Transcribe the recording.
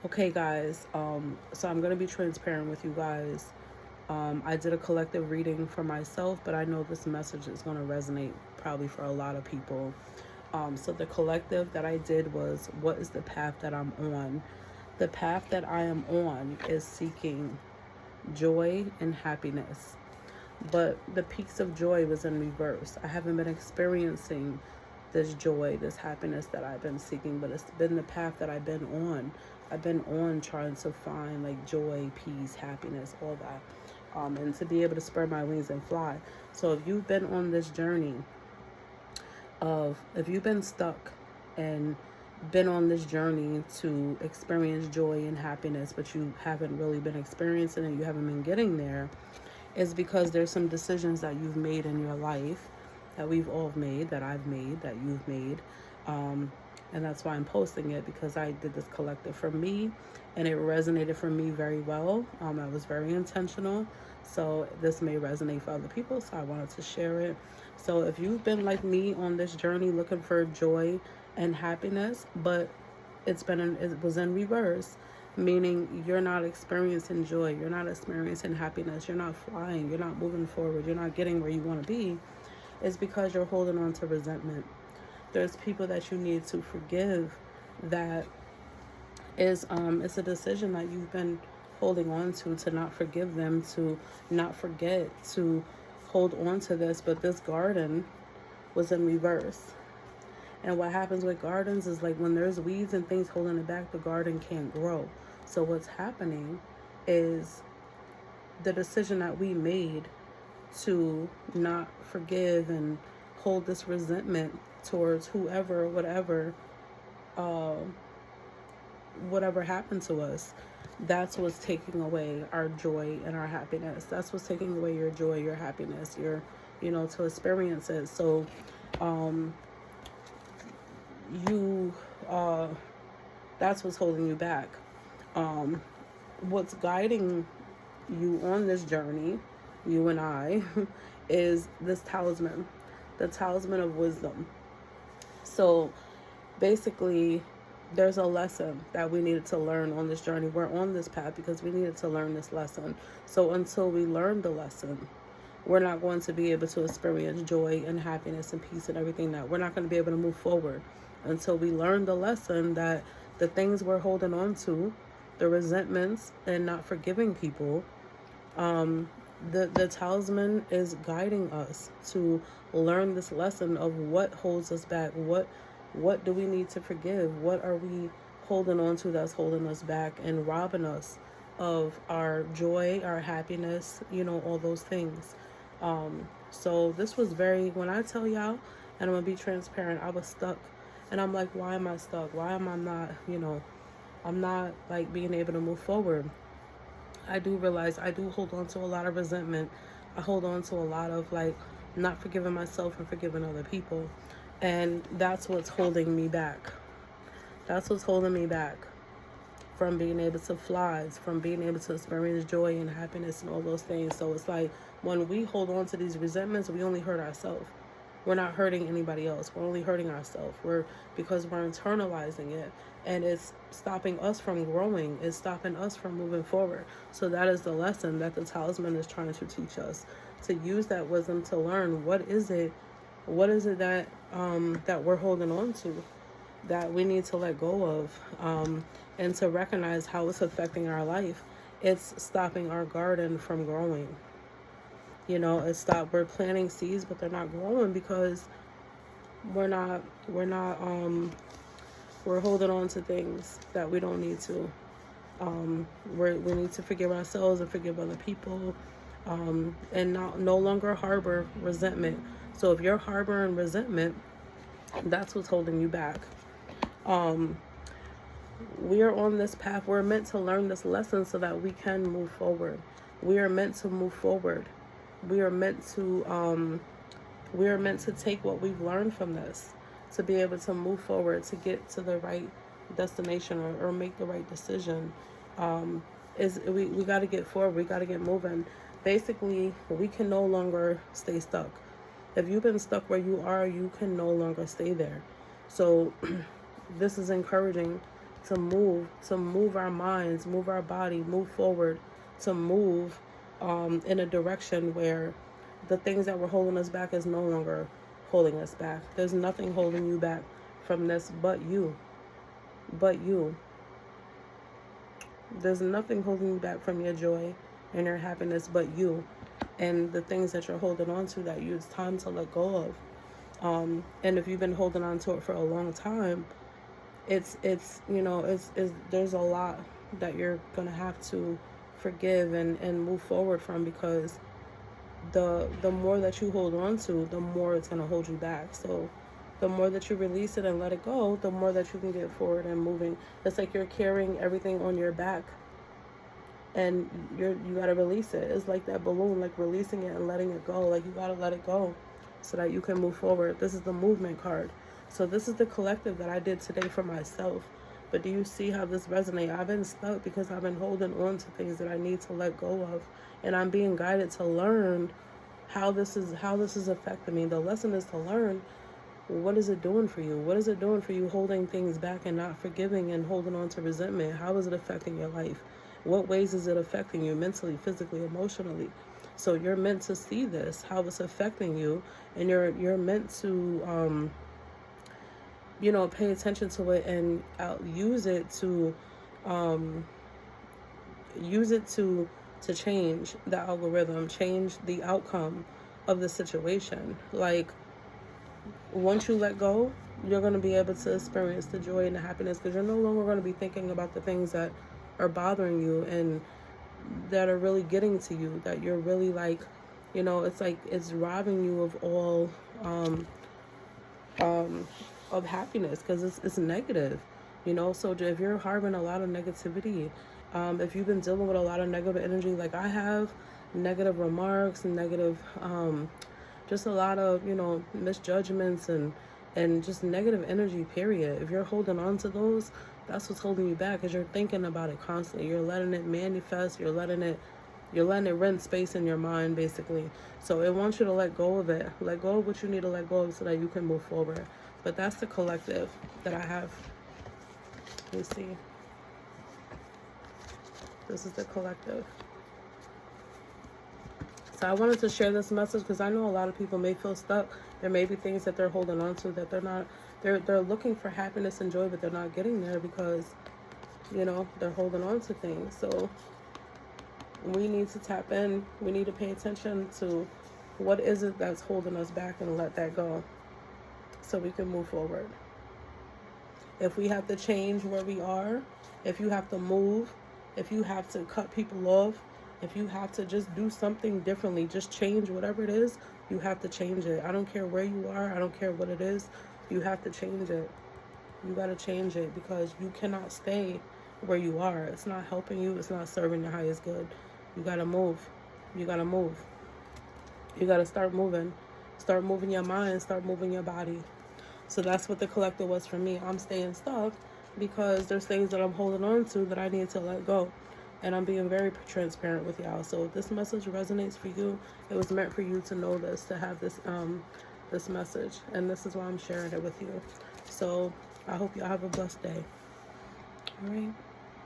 Okay, guys, so I'm going to be transparent with you guys. I did a collective reading for myself, but I know this message is going to resonate probably for a lot of people. So the collective that I did was, what is the path that I'm on? The path that I am on is seeking joy and happiness. But the peaks of joy was in reverse. I haven't been experiencing this joy, this happiness that I've been seeking, but it's been the path that I've been on. I've been on trying to find like joy, peace, happiness, all that. And to be able to spread my wings and fly. So if you've been on this journey if you've been stuck and been on this journey to experience joy and happiness, but you haven't really been experiencing it, you haven't been getting there, is because there's some decisions that you've made in your life, that we've all made, that I've made, that you've made. And that's why I'm posting it, because I did this collective for me and it resonated for me very well. I was very intentional. So this may resonate for other people. So I wanted to share it. So if you've been like me on this journey looking for joy and happiness, but it was in reverse, meaning you're not experiencing joy, you're not experiencing happiness, you're not flying, you're not moving forward, you're not getting where you want to be, it's because you're holding on to resentment. There's people that you need to forgive that is it's a decision that you've been holding on to not forgive them, to not forget, to hold on to this. But this garden was in reverse. And what happens with gardens is, like, when there's weeds and things holding it back, the garden can't grow. So what's happening is the decision that we made to not forgive and hold this resentment towards whoever, uh, whatever happened to us. That's what's taking away our joy and our happiness. That's what's taking away your joy, your happiness, to experience it. So, you, that's what's holding you back. What's guiding you on this journey, you and I, is this talisman, the talisman of wisdom. So basically, there's a lesson that we needed to learn on this journey. We're on this path because we needed to learn this lesson. So until we learn the lesson, we're not going to be able to experience joy and happiness and peace and everything. That we're not going to be able to move forward until we learn the lesson that the things we're holding on to, the resentments and not forgiving people, the talisman is guiding us to learn this lesson of what holds us back, what do we need to forgive, what are we holding on to that's holding us back and robbing us of our joy, our happiness, all those things. So this was when I tell y'all, and I'm gonna be transparent, I was stuck. And I'm like, why am I stuck? Why am I not, I'm not like being able to move forward. I do realize I do hold on to a lot of resentment. I hold on to a lot of like not forgiving myself and forgiving other people. And that's what's holding me back. That's what's holding me back from being able to fly, from being able to experience joy and happiness and all those things. So it's like when we hold on to these resentments, we only hurt ourselves. We're not hurting anybody else. We're only hurting ourselves. Because we're internalizing it, and it's stopping us from growing. It's stopping us from moving forward. So that is the lesson that the talisman is trying to teach us, to use that wisdom to learn what is it that that we're holding on to, that we need to let go of, and to recognize how it's affecting our life. It's stopping our garden from growing. We're planting seeds, but they're not growing because we're holding on to things that we don't need to. We need to forgive ourselves and forgive other people, and no longer harbor resentment. So if you're harboring resentment, that's what's holding you back. We are on this path. We're meant to learn this lesson so that we can move forward. We are meant to move forward. We are meant to take what we've learned from this to be able to move forward, to get to the right destination, or make the right decision. We got to get forward. We got to get moving. Basically, we can no longer stay stuck. If you've been stuck where you are, you can no longer stay there. So this is encouraging to move our minds, move our body, move forward, to move in a direction where the things that were holding us back is no longer holding us back. There's nothing holding you back from this but you. But you. There's nothing holding you back from your joy and your happiness but you. And the things that you're holding on to that it's time to let go of. And if you've been holding on to it for a long time, it's there's a lot that you're gonna have to forgive and move forward from, because the more that you hold on to, the more it's gonna hold you back. So the more that you release it and let it go, the more that you can get forward and moving. It's like you're carrying everything on your back, and you gotta release it. It's like that balloon, like releasing it and letting it go. Like you gotta let it go so that you can move forward. This is the movement card. So this is the collective that I did today for myself. But do you see how this resonates? I've been stuck because I've been holding on to things that I need to let go of, and I'm being guided to learn how this is affecting me. The lesson is to learn, what is it doing for you? What is it doing for you holding things back and not forgiving and holding on to resentment? How is it affecting your life? What ways is it affecting you mentally, physically, emotionally? So you're meant to see this, how it's affecting you, and you're meant to pay attention to it and use it to change the algorithm, change the outcome of the situation. Like, once you let go, you're going to be able to experience the joy and the happiness, because you're no longer going to be thinking about the things that are bothering you and that are really getting to you, that you're really like, it's like it's robbing you of all of happiness, because it's negative, so if you're harboring a lot of negativity, if you've been dealing with a lot of negative energy like I have, negative remarks and negative just a lot of misjudgments and just negative energy, period. If you're holding on to those, that's what's holding you back, because you're thinking about it constantly. You're letting it manifest. You're letting it rent space in your mind, basically. So it wants you to let go of it. Let go of what you need to let go of so that you can move forward. But that's the collective that I have. Let me see. This is the collective. So I wanted to share this message because I know a lot of people may feel stuck. There may be things that they're holding on to that they're looking for happiness and joy, but they're not getting there because, they're holding on to things. So we need to tap in. We need to pay attention to what is it that's holding us back and let that go so we can move forward. If we have to change where we are, if you have to move, if you have to cut people off, if you have to just do something differently, just change whatever it is, you have to change it. I don't care where you are. I don't care what it is. You have to change it. You got to change it, because you cannot stay where you are. It's not helping you. It's not serving your highest good. You got to move. You got to move. You got to start moving. Start moving your mind. Start moving your body. So that's what the collective was for me. I'm staying stuck because there's things that I'm holding on to that I need to let go. And I'm being very transparent with y'all. So if this message resonates for you, it was meant for you to know this, to have this this message. And this is why I'm sharing it with you. So I hope y'all have a blessed day. All right.